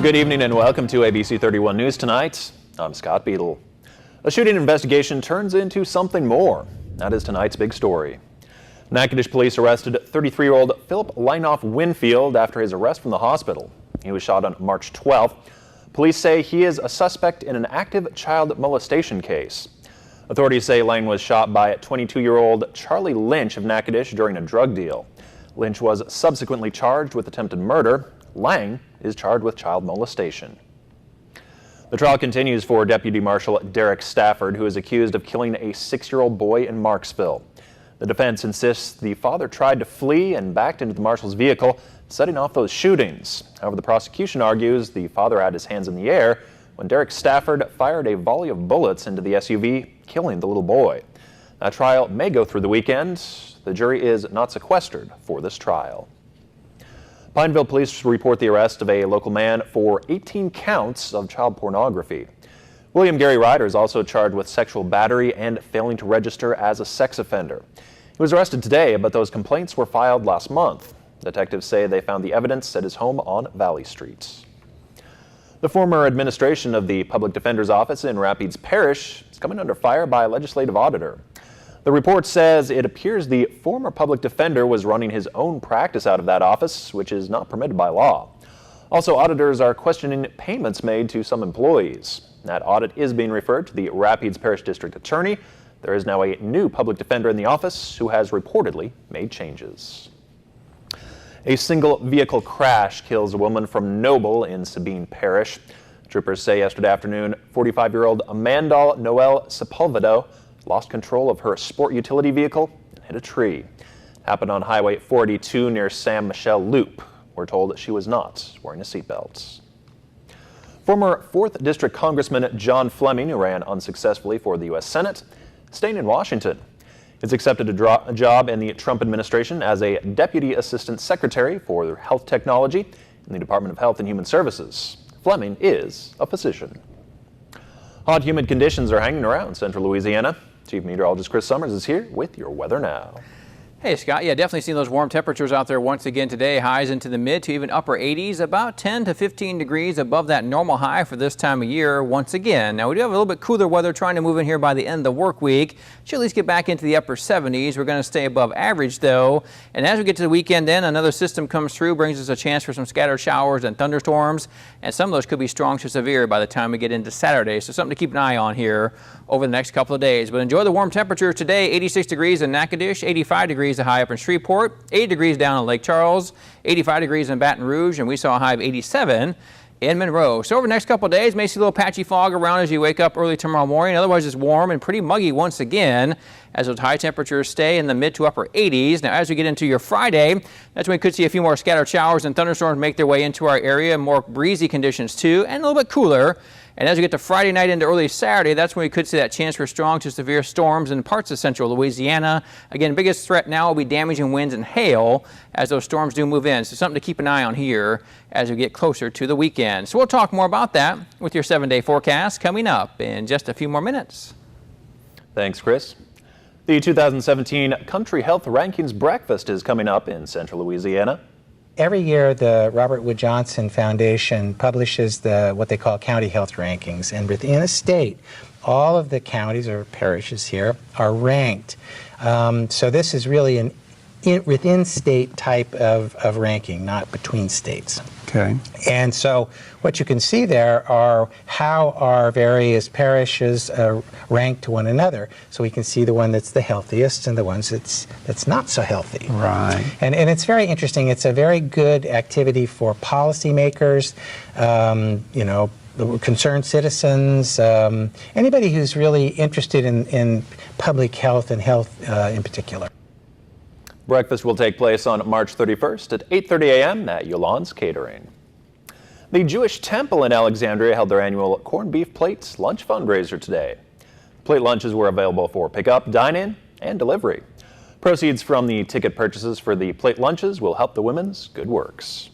Good evening and welcome to ABC 31 News tonight. I'm Scott Beadle. A shooting investigation turns into something more. That is tonight's big story. Natchitoches police arrested 33-year-old Philip Leinoff Winfield after his arrest from the hospital. He was shot on March 12th. Police say he is a suspect in an active child molestation case. Authorities say Lane was shot by 22-year-old Charlie Lynch of Natchitoches during a drug deal. Lynch was subsequently charged with attempted murder. Lang is charged with child molestation. The trial continues for Deputy Marshal Derek Stafford, who is accused of killing a 6-year-old boy in Marksville. The defense insists the father tried to flee and backed into the marshal's vehicle, setting off those shootings. However, the prosecution argues the father had his hands in the air when Derek Stafford fired a volley of bullets into the SUV, killing the little boy. That trial may go through the weekend. The jury is not sequestered for this trial. Pineville police report the arrest of a local man for 18 counts of child pornography. William Gary Ryder is also charged with sexual battery and failing to register as a sex offender. He was arrested today, but those complaints were filed last month. Detectives say they found the evidence at his home on Valley Street. The former administration of the Public Defender's Office in Rapides Parish is coming under fire by a legislative auditor. The report says it appears the former public defender was running his own practice out of that office, which is not permitted by law. Also, auditors are questioning payments made to some employees. That audit is being referred to the Rapides Parish District Attorney. There is now a new public defender in the office who has reportedly made changes. A single vehicle crash kills a woman from Noble in Sabine Parish. Troopers say yesterday afternoon, 45-year-old Amanda Noel Sepulvedo lost control of her sport utility vehicle and hit a tree. It happened on Highway 482 near Sam Michelle Loop. We're told that she was not wearing a seatbelt. Former 4th District Congressman John Fleming, who ran unsuccessfully for the U.S. Senate, is staying in Washington. He's accepted a job in the Trump administration as a Deputy Assistant Secretary for Health Technology in the Department of Health and Human Services. Fleming is a physician. Hot, humid conditions are hanging around central Louisiana. Chief Meteorologist Chris Summers is here with your weather now. Hey, Scott. Yeah, definitely seeing those warm temperatures out there once again today. Highs into the mid to even upper 80s, about 10 to 15 degrees above that normal high for this time of year once again. Now, we do have a little bit cooler weather trying to move in here by the end of the work week. Should at least get back into the upper 70s. We're going to stay above average, though. And as we get to the weekend, then another system comes through, brings us a chance for some scattered showers and thunderstorms. And some of those could be strong to severe by the time we get into Saturday. So something to keep an eye on here over the next couple of days. But enjoy the warm temperatures today. 86 degrees in Natchitoches, 85 degrees the high up in Shreveport, 80 degrees down in Lake Charles, 85 degrees in Baton Rouge, and we saw a high of 87 in Monroe. So over the next couple of days, may see a little patchy fog around as you wake up early tomorrow morning. Otherwise, it's warm and pretty muggy once again as those high temperatures stay in the mid to upper 80s. Now, as we get into your Friday, that's when we could see a few more scattered showers and thunderstorms make their way into our area. More breezy conditions, too, and a little bit cooler. And as we get to Friday night into early Saturday, that's when we could see that chance for strong to severe storms in parts of central Louisiana. Again, biggest threat now will be damaging winds and hail as those storms do move in. So something to keep an eye on here as we get closer to the weekend. So we'll talk more about that with your 7-day forecast coming up in just a few more minutes. Thanks, Chris. The 2017 Country Health Rankings Breakfast is coming up in central Louisiana. Every year, the Robert Wood Johnson Foundation publishes what they call county health rankings. And within a state, all of the counties or parishes here are ranked. So this is really an within state type of ranking, not between states. Okay. And so what you can see there are how our various parishes rank to one another. So we can see the one that's the healthiest and the ones that's not so healthy. Right. And it's very interesting. It's a very good activity for policymakers, you know, concerned citizens, anybody who's really interested in public health and health in particular. Breakfast will take place on March 31st at 8:30 a.m. at Yolande's Catering. The Jewish Temple in Alexandria held their annual corned beef plate lunch fundraiser today. Plate lunches were available for pickup, dine-in, and delivery. Proceeds from the ticket purchases for the plate lunches will help the women's good works.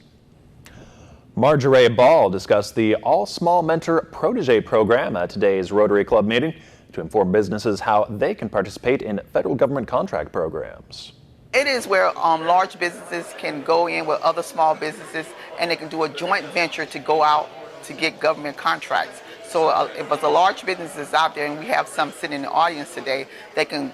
Marjorie Ball discussed the All Small Mentor Protege program at today's Rotary Club meeting to inform businesses how they can participate in federal government contract programs. It is where large businesses can go in with other small businesses and they can do a joint venture to go out to get government contracts. So if there's a large businesses out there, and we have some sitting in the audience today, they can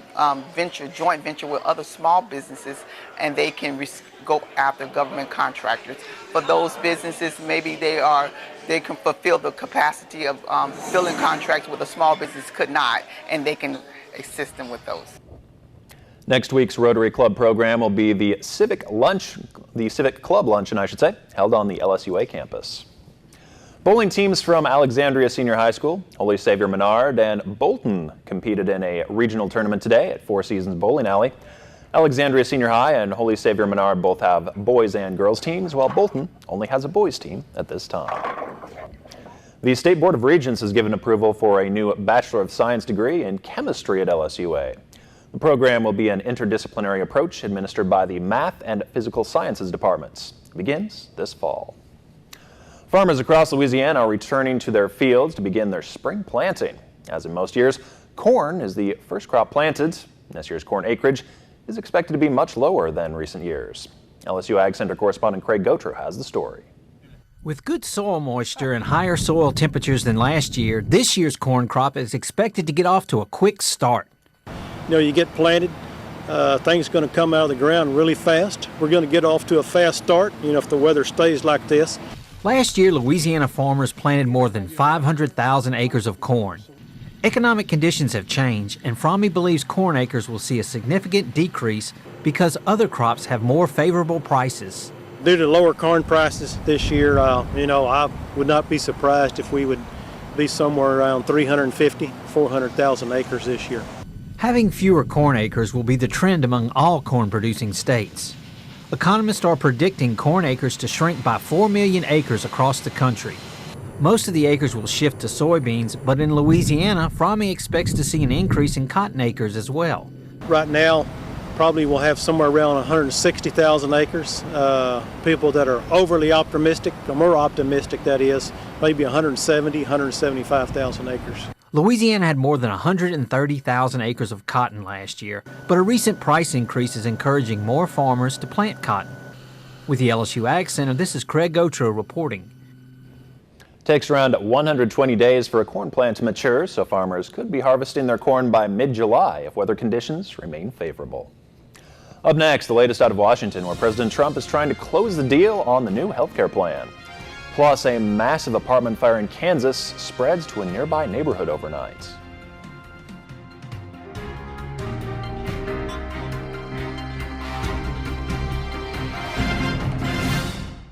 joint venture with other small businesses, and they can go after government contractors. For those businesses, maybe they can fulfill the capacity of filling contracts with a small business could not, and they can assist them with those. Next week's Rotary Club program will be the Civic Club Luncheon, held on the LSUA campus. Bowling teams from Alexandria Senior High School, Holy Savior Menard, and Bolton competed in a regional tournament today at Four Seasons Bowling Alley. Alexandria Senior High and Holy Savior Menard both have boys and girls teams, while Bolton only has a boys team at this time. The State Board of Regents has given approval for a new Bachelor of Science degree in chemistry at LSUA. The program will be an interdisciplinary approach administered by the Math and Physical Sciences departments. It begins this fall. Farmers across Louisiana are returning to their fields to begin their spring planting. As in most years, corn is the first crop planted. This year's corn acreage is expected to be much lower than recent years. LSU Ag Center correspondent Craig Gautreaux has the story. With good soil moisture and higher soil temperatures than last year, this year's corn crop is expected to get off to a quick start. You know, you get planted, things are going to come out of the ground really fast. We're going to get off to a fast start, if the weather stays like this. Last year, Louisiana farmers planted more than 500,000 acres of corn. Economic conditions have changed, and Fromme believes corn acres will see a significant decrease because other crops have more favorable prices. Due to lower corn prices this year, I would not be surprised if we would be somewhere around 350,000, 400,000 acres this year. Having fewer corn acres will be the trend among all corn-producing states. Economists are predicting corn acres to shrink by 4 million acres across the country. Most of the acres will shift to soybeans, but in Louisiana, Fromme expects to see an increase in cotton acres as well. Right now, probably we'll have somewhere around 160,000 acres. People that are overly optimistic, or more optimistic that is, maybe 170,000, 175,000 acres. Louisiana had more than 130,000 acres of cotton last year, but a recent price increase is encouraging more farmers to plant cotton. With the LSU Ag Center, this is Craig Gautreaux reporting. Takes around 120 days for a corn plant to mature, so farmers could be harvesting their corn by mid-July if weather conditions remain favorable. Up next, the latest out of Washington, where President Trump is trying to close the deal on the new health care plan. Plus, a massive apartment fire in Kansas spreads to a nearby neighborhood overnight.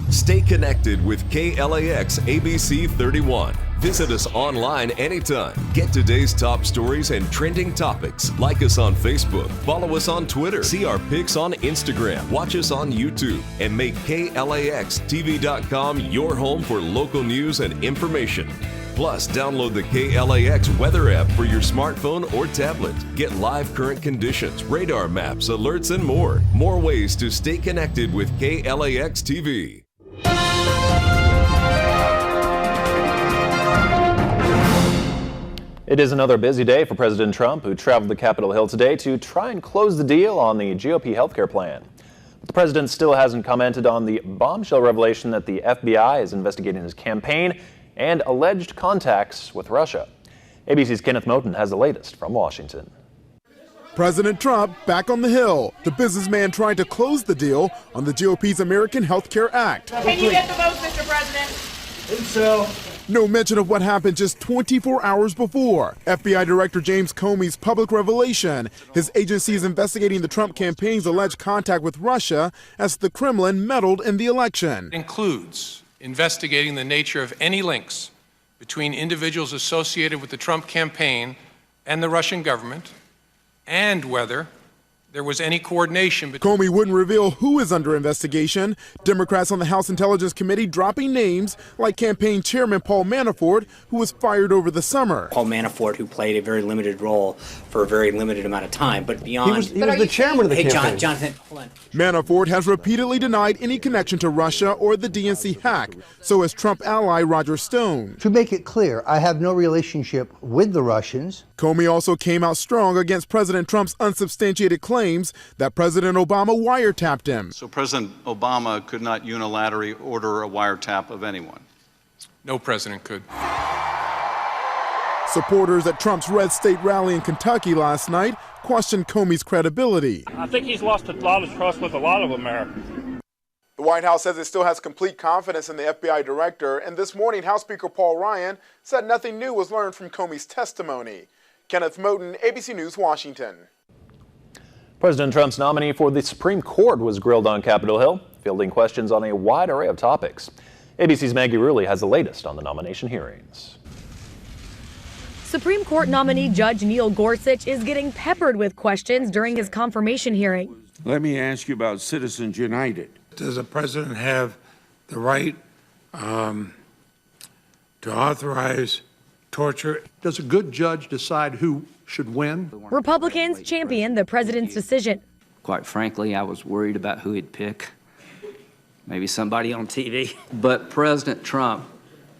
Stay connected with KLAX ABC 31. Visit us online anytime. Get today's top stories and trending topics. Like us on Facebook. Follow us on Twitter. See our pics on Instagram. Watch us on YouTube. And make KLAXTV.com your home for local news and information. Plus, download the KLAX weather app for your smartphone or tablet. Get live current conditions, radar maps, alerts, and more. More ways to stay connected with KLAX TV. It is another busy day for President Trump, who traveled to Capitol Hill today to try and close the deal on the GOP healthcare plan. But the president still hasn't commented on the bombshell revelation that the FBI is investigating his campaign and alleged contacts with Russia. ABC's Kenneth Moten has the latest from Washington. President Trump back on the Hill, the businessman trying to close the deal on the GOP's American Health Care Act. Can you get the votes, Mr. President? So. No mention of what happened just 24 hours before. FBI Director James Comey's public revelation. His agency is investigating the Trump campaign's alleged contact with Russia as the Kremlin meddled in the election. It includes investigating the nature of any links between individuals associated with the Trump campaign and the Russian government, and whether there was any coordination between. Comey wouldn't reveal who is under investigation. Democrats on the House Intelligence Committee dropping names like campaign chairman Paul Manafort, who was fired over the summer. Paul Manafort, who played a very limited role for a very limited amount of time, but beyond. He was the chairman of the campaign. Jonathan, hold on. Manafort has repeatedly denied any connection to Russia or the DNC hack. So has Trump ally Roger Stone. To make it clear, I have no relationship with the Russians. Comey also came out strong against President Trump's unsubstantiated claims that President Obama wiretapped him. So President Obama could not unilaterally order a wiretap of anyone? No president could. Supporters at Trump's Red State rally in Kentucky last night questioned Comey's credibility. I think he's lost a lot of trust with a lot of Americans. The White House says it still has complete confidence in the FBI director, and this morning House Speaker Paul Ryan said nothing new was learned from Comey's testimony. Kenneth Moten, ABC News, Washington. President Trump's nominee for the Supreme Court was grilled on Capitol Hill, fielding questions on a wide array of topics. ABC's Maggie Rulli has the latest on the nomination hearings. Supreme Court nominee Judge Neil Gorsuch is getting peppered with questions during his confirmation hearing. Let me ask you about Citizens United. Does the president have the right to authorize torture? Does a good judge decide who should win? Republicans champion the president's decision. Quite frankly, I was worried about who he'd pick. Maybe somebody on TV. But President Trump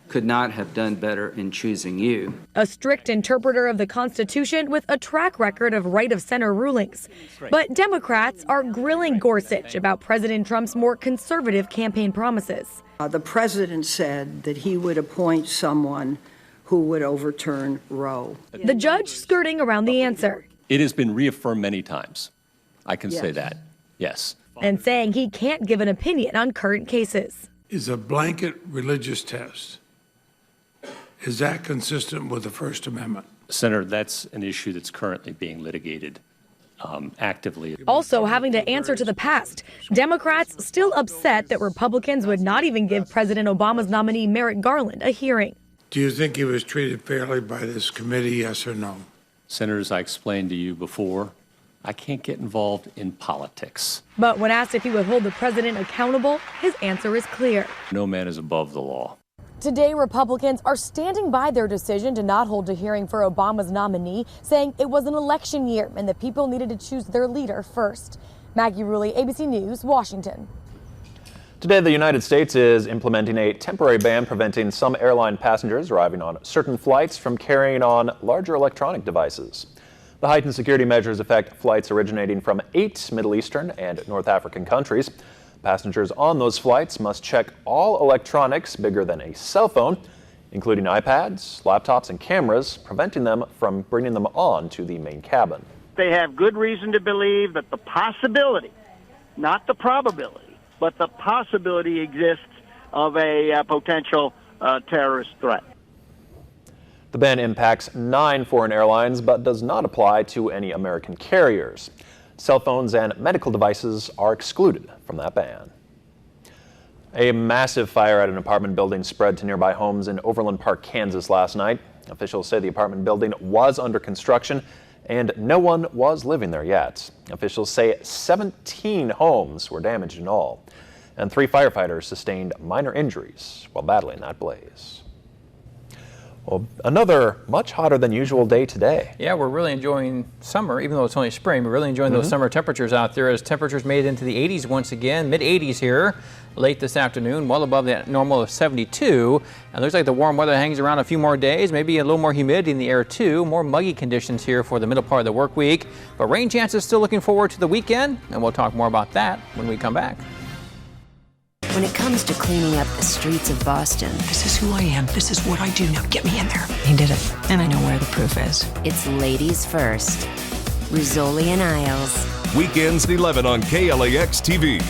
could not have done better in choosing you. A strict interpreter of the Constitution with a track record of right-of-center rulings. But Democrats are grilling Gorsuch about President Trump's more conservative campaign promises. The president said that he would appoint someone who would overturn Roe. The judge skirting around the answer. It has been reaffirmed many times. I can say that, yes. And saying he can't give an opinion on current cases. Is a blanket religious test, is that consistent with the First Amendment? Senator, that's an issue that's currently being litigated actively. Also having to answer to the past. Democrats still upset that Republicans would not even give President Obama's nominee Merrick Garland a hearing. Do you think he was treated fairly by this committee, yes or no? Senators, I explained to you before, I can't get involved in politics. But when asked if he would hold the president accountable, his answer is clear. No man is above the law. Today, Republicans are standing by their decision to not hold a hearing for Obama's nominee, saying it was an election year and the people needed to choose their leader first. Maggie Rulli, ABC News, Washington. Today, the United States is implementing a temporary ban preventing some airline passengers arriving on certain flights from carrying on larger electronic devices. The heightened security measures affect flights originating from 8 Middle Eastern and North African countries. Passengers on those flights must check all electronics bigger than a cell phone, including iPads, laptops, and cameras, preventing them from bringing them on to the main cabin. They have good reason to believe that the possibility, not the probability, but the possibility exists of a potential terrorist threat. The ban impacts 9 foreign airlines but does not apply to any American carriers. Cell phones and medical devices are excluded from that ban. A massive fire at an apartment building spread to nearby homes in Overland Park, Kansas last night. Officials say the apartment building was under construction and no one was living there yet. Officials say 17 homes were damaged in all, and 3 firefighters sustained minor injuries while battling that blaze. Well, another much hotter than usual day today. Yeah, we're really enjoying summer, even though it's only spring. We're really enjoying those summer temperatures out there as temperatures made it into the 80s once again, mid-80s here late this afternoon, well above that normal of 72. And looks like the warm weather hangs around a few more days, maybe a little more humidity in the air too. More muggy conditions here for the middle part of the work week. But rain chances still looking forward to the weekend, and we'll talk more about that when we come back. When it comes to cleaning up the streets of Boston, this is who I am. This is what I do. Now get me in there. He did it, and I know where the proof is. It's ladies first. Rizzoli and Isles. Weekends at 11 on KLAX TV.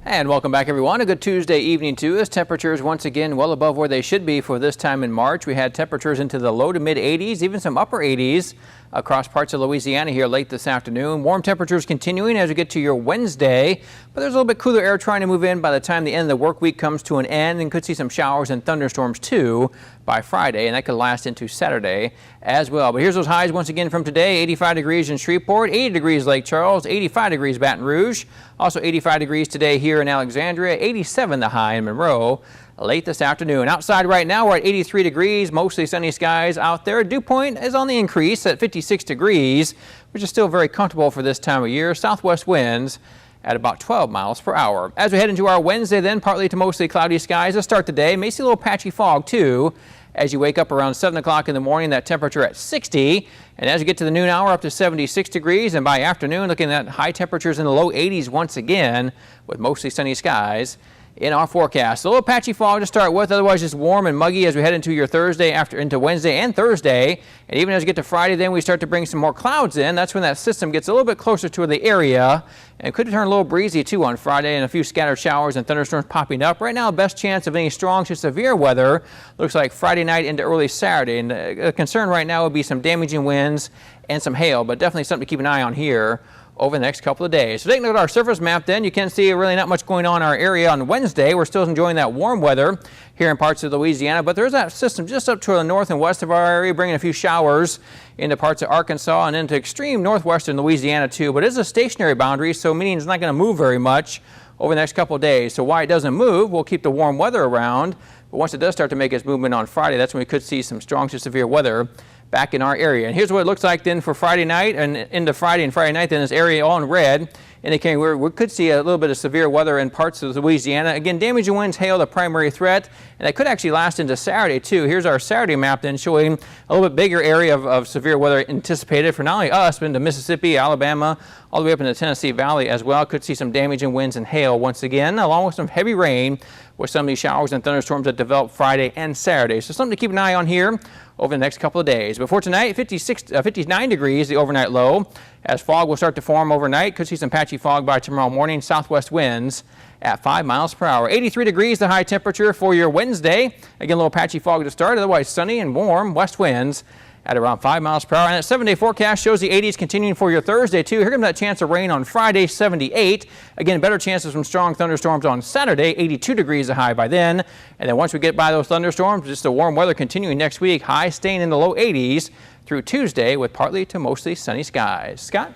And welcome back, everyone. A good Tuesday evening to us. Temperatures once again well above where they should be for this time in March. We had temperatures into the low to mid 80s, even some upper 80s across parts of Louisiana here late this afternoon. Warm temperatures continuing as we get to your Wednesday, but there's a little bit cooler air trying to move in by the time the end of the work week comes to an end, and could see some showers and thunderstorms too by Friday, and that could last into Saturday as well. But here's those highs once again from today. 85 degrees in Shreveport, 80 degrees Lake Charles, 85 degrees Baton Rouge, also 85 degrees today here in Alexandria, 87 the high in Monroe late this afternoon. Outside right now we're at 83 degrees, mostly sunny skies out there. Dew point is on the increase at 56 degrees, which is still very comfortable for this time of year. Southwest winds at about 12 miles per hour. As we head into our Wednesday then, partly to mostly cloudy skies to start the day. May see a little patchy fog too As you wake up around 7 o'clock in the morning, that temperature at 60. And as you get to the noon hour, up to 76 degrees. And by afternoon, looking at high temperatures in the low 80s once again, with mostly sunny skies in our forecast. A little patchy fog to start with, otherwise just warm and muggy as we head into your Thursday, into Wednesday and Thursday. And even as we get to Friday, then we start to bring some more clouds in. That's when that system gets a little bit closer to the area. And it could turn a little breezy too on Friday, and a few scattered showers and thunderstorms popping up. Right now, best chance of any strong to severe weather looks like Friday night into early Saturday. And the concern right now would be some damaging winds and some hail, but definitely something to keep an eye on here over the next couple of days. So taking a look at our surface map then, you can see really not much going on in our area on Wednesday. We're still enjoying that warm weather here in parts of Louisiana, but there's that system just up to the north and west of our area, bringing a few showers into parts of Arkansas and into extreme northwestern Louisiana too. But it's a stationary boundary, so meaning it's not going to move very much over the next couple of days. So why it doesn't move, we'll keep the warm weather around. But once it does start to make its movement on Friday, that's when we could see some strong to severe weather back in our area. And here's what it looks like then for Friday night and into Friday and Friday night. Then this area all in red, indicating we could see a little bit of severe weather in parts of Louisiana. Again, damaging winds, hail, the primary threat, and that could actually last into Saturday too. Here's our Saturday map then showing a little bit bigger area of severe weather anticipated for not only us, but into Mississippi, Alabama, all the way up in the Tennessee Valley as well. Could see some damaging winds and hail once again, along with some heavy rain with some of these showers and thunderstorms that develop Friday and Saturday. So something to keep an eye on here over the next couple of days. Before tonight, 59 degrees, the overnight low. As fog will start to form overnight, could see some patchy fog by tomorrow morning. Southwest winds at 5 miles per hour. 83 degrees, the high temperature for your Wednesday. Again, a little patchy fog to start, otherwise sunny and warm. West winds at around 5 miles per hour. And that 7-day forecast shows the 80s continuing for your Thursday too. Here comes that chance of rain on Friday, 78. Again, better chance of some strong thunderstorms on Saturday, 82 degrees the high by then. And then once we get by those thunderstorms, just the warm weather continuing next week, high staying in the low 80s through Tuesday with partly to mostly sunny skies. Scott?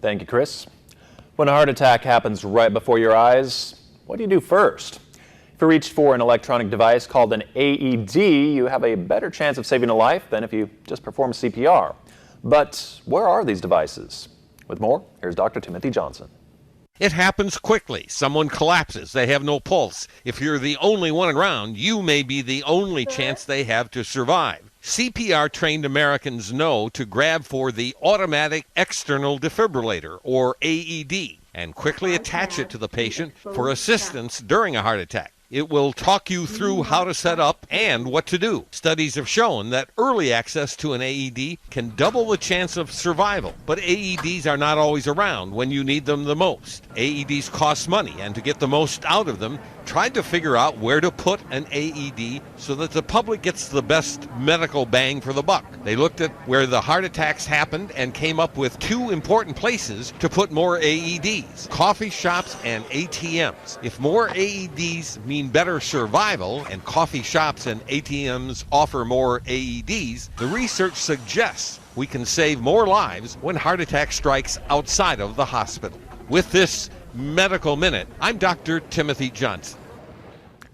Thank you, Chris. When a heart attack happens right before your eyes, what do you do first? If you reach for an electronic device called an AED, you have a better chance of saving a life than if you just perform CPR. But where are these devices? With more, here's Dr. Timothy Johnson. It happens quickly. Someone collapses. They have no pulse. If you're the only one around, you may be the only chance they have to survive. CPR-trained Americans know to grab for the automatic external defibrillator, or AED, and quickly attach it to the patient for assistance during a heart attack. It will talk you through how to set up and what to do. Studies have shown that early access to an AED can double the chance of survival, but AEDs are not always around when you need them the most. AEDs cost money, and to get the most out of them, tried to figure out where to put an AED so that the public gets the best medical bang for the buck. They looked at where the heart attacks happened and came up with two important places to put more AEDs: coffee shops and ATMs. If more AEDs mean better survival, and coffee shops and ATMs offer more AEDs, the research suggests we can save more lives when heart attack strikes outside of the hospital. With this Medical Minute, I'm Dr. Timothy Johnson.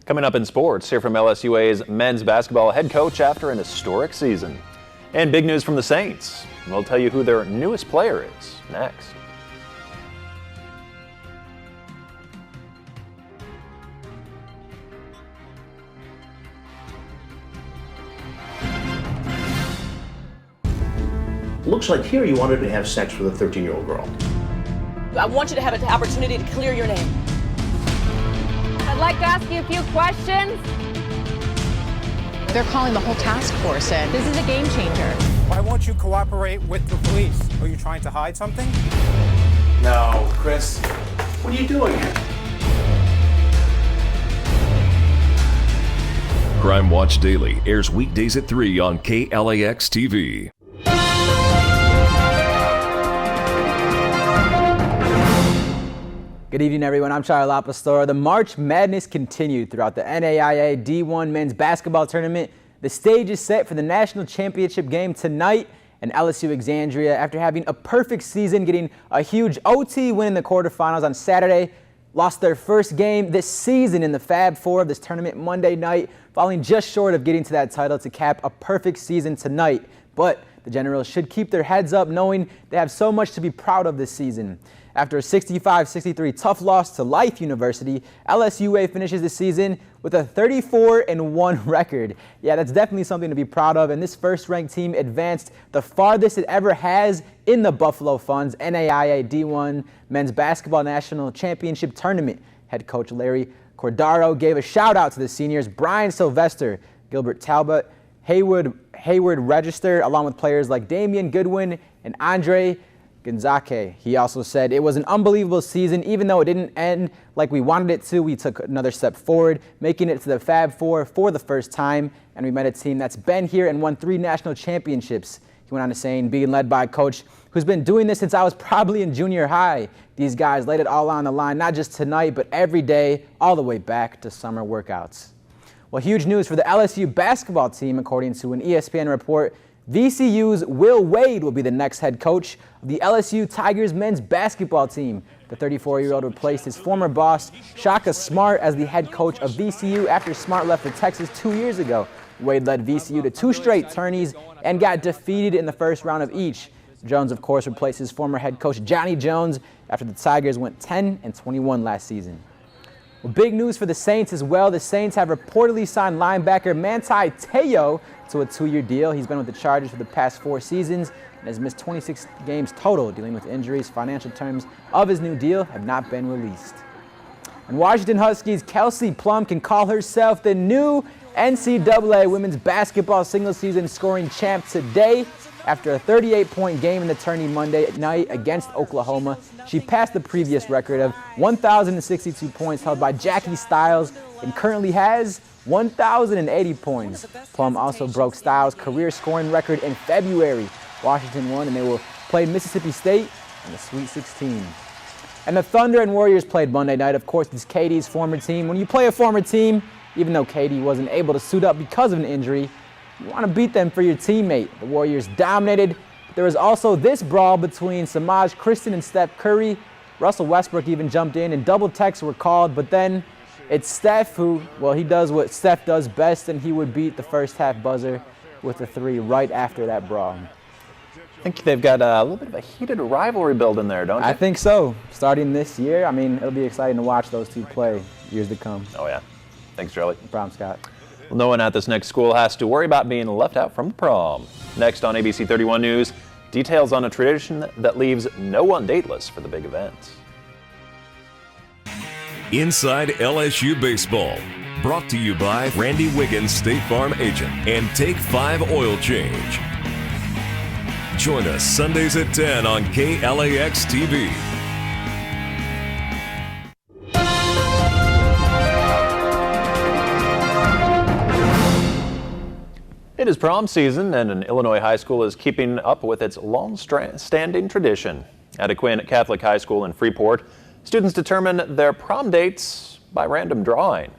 Coming up in sports, hear from LSUA's men's basketball head coach after an historic season. And big news from the Saints. We'll tell you who their newest player is next. Looks like here you wanted to have sex with a 13-year-old girl. I want you to have an opportunity to clear your name. I'd like to ask you a few questions. They're calling the whole task force in. This is a game changer. Why won't you cooperate with the police? Are you trying to hide something? No, Chris, what are you doing here? Crime Watch Daily airs weekdays at 3 on KLAX TV. Good evening, everyone. I'm Charlie LaPastora. The March Madness continued throughout the NAIA D1 men's basketball tournament. The stage is set for the national championship game tonight, and LSU Exandria, after having a perfect season, getting a huge OT win in the quarterfinals on Saturday, lost their first game this season in the Fab Four of this tournament Monday night, falling just short of getting to that title to cap a perfect season tonight. But the Generals should keep their heads up, knowing they have so much to be proud of this season. After a 65-63 tough loss to Life University, LSUA finishes the season with a 34-1 record. Yeah, that's definitely something to be proud of, and this first-ranked team advanced the farthest it ever has in the Buffalo Fun's NAIA D1 Men's Basketball National Championship Tournament. Head coach Larry Cordaro gave a shout-out to the seniors Brian Sylvester, Gilbert Talbot, Hayward Register, along with players like Damian Goodwin and Andre Gonzake. He also said it was an unbelievable season. Even though it didn't end like we wanted it to, we took another step forward, making it to the Fab Four for the first time, and we met a team that's been here and won 3 national championships. He went on to saying, being led by a coach who's been doing this since I was probably in junior high. These guys laid it all on the line, not just tonight, but every day, all the way back to summer workouts. Well, huge news for the LSU basketball team, according to an ESPN report. VCU's Will Wade will be the next head coach of the LSU Tigers men's basketball team. The 34-year-old replaced his former boss, Shaka Smart, as the head coach of VCU after Smart left for Texas 2 years ago. Wade led VCU to 2 straight tourneys and got defeated in the first round of each. Jones, of course, replaced his former head coach, Johnny Jones, after the Tigers went 10-21 last season. Well, big news for the Saints as well. The Saints have reportedly signed linebacker Manti Te'o to a 2-year deal. He's been with the Chargers for the past 4 seasons and has missed 26 games total dealing with injuries. Financial terms of his new deal have not been released. And Washington Huskies' Kelsey Plum can call herself the new NCAA women's basketball single-season scoring champ today. After a 38-point game in the tourney Monday night against Oklahoma, she passed the previous record of 1,062 points held by Jackie Stiles and currently has 1,080 points. Plum also broke Stiles' career scoring record in February. Washington won, and they will play Mississippi State in the Sweet 16. And the Thunder and Warriors played Monday night. Of course, it's KD's former team. When you play a former team, even though KD wasn't able to suit up because of an injury, you want to beat them for your teammate. The Warriors dominated. There was also this brawl between Samaj Kristen and Steph Curry. Russell Westbrook even jumped in and double techs were called, but then it's Steph who, well, he does what Steph does best, and he would beat the first half buzzer with a 3 right after that brawl. I think they've got a little bit of a heated rivalry building there, don't you? I think so. Starting this year, I mean, it'll be exciting to watch those two play years to come. Oh, yeah. Thanks, Charlie. No problem, Scott. Well, no one at this next school has to worry about being left out from the prom. Next on ABC 31 News, details on a tradition that leaves no one dateless for the big events. Inside LSU Baseball, brought to you by Randy Wiggins, State Farm Agent, and Take 5 Oil Change. Join us Sundays at 10 on KLAX TV. It is prom season, and an Illinois high school is keeping up with its long-standing tradition. At Aquin Catholic High School in Freeport, students determine their prom dates by random drawing.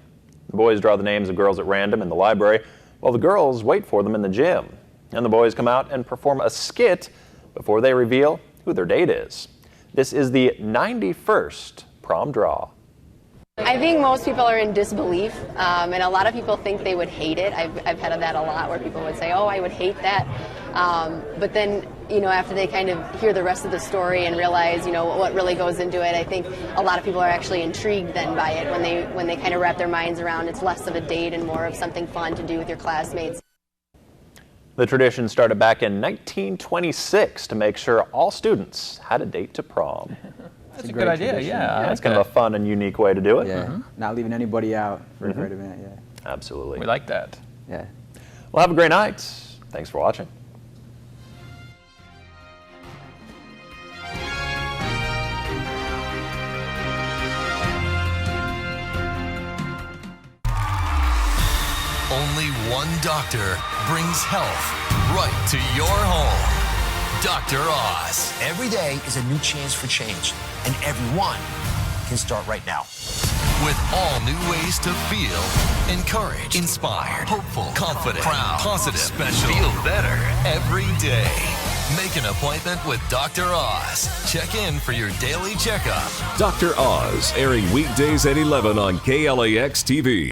The boys draw the names of girls at random in the library, while the girls wait for them in the gym. And the boys come out and perform a skit before they reveal who their date is. This is the 91st prom draw. I think most people are in disbelief, and a lot of people think they would hate it. I've had that a lot where people would say, oh, I would hate that. But then, after they kind of hear the rest of the story and realize, what really goes into it, I think a lot of people are actually intrigued then by it when they kind of wrap their minds around it's less of a date and more of something fun to do with your classmates. The tradition started back in 1926 to make sure all students had a date to prom. That's a good idea, tradition. yeah. It's kind of a fun and unique way to do it. Yeah, not leaving anybody out for a great event, yeah. Absolutely. We like that. Yeah. Well, have a great night. Thanks for watching. Only one doctor brings health right to your home. Dr. Oz. Every day is a new chance for change, and everyone can start right now. With all new ways to feel encouraged, inspired, hopeful, confident, proud, positive, special, feel better every day. Make an appointment with Dr. Oz. Check in for your daily checkup. Dr. Oz, airing weekdays at 11 on KLAX TV.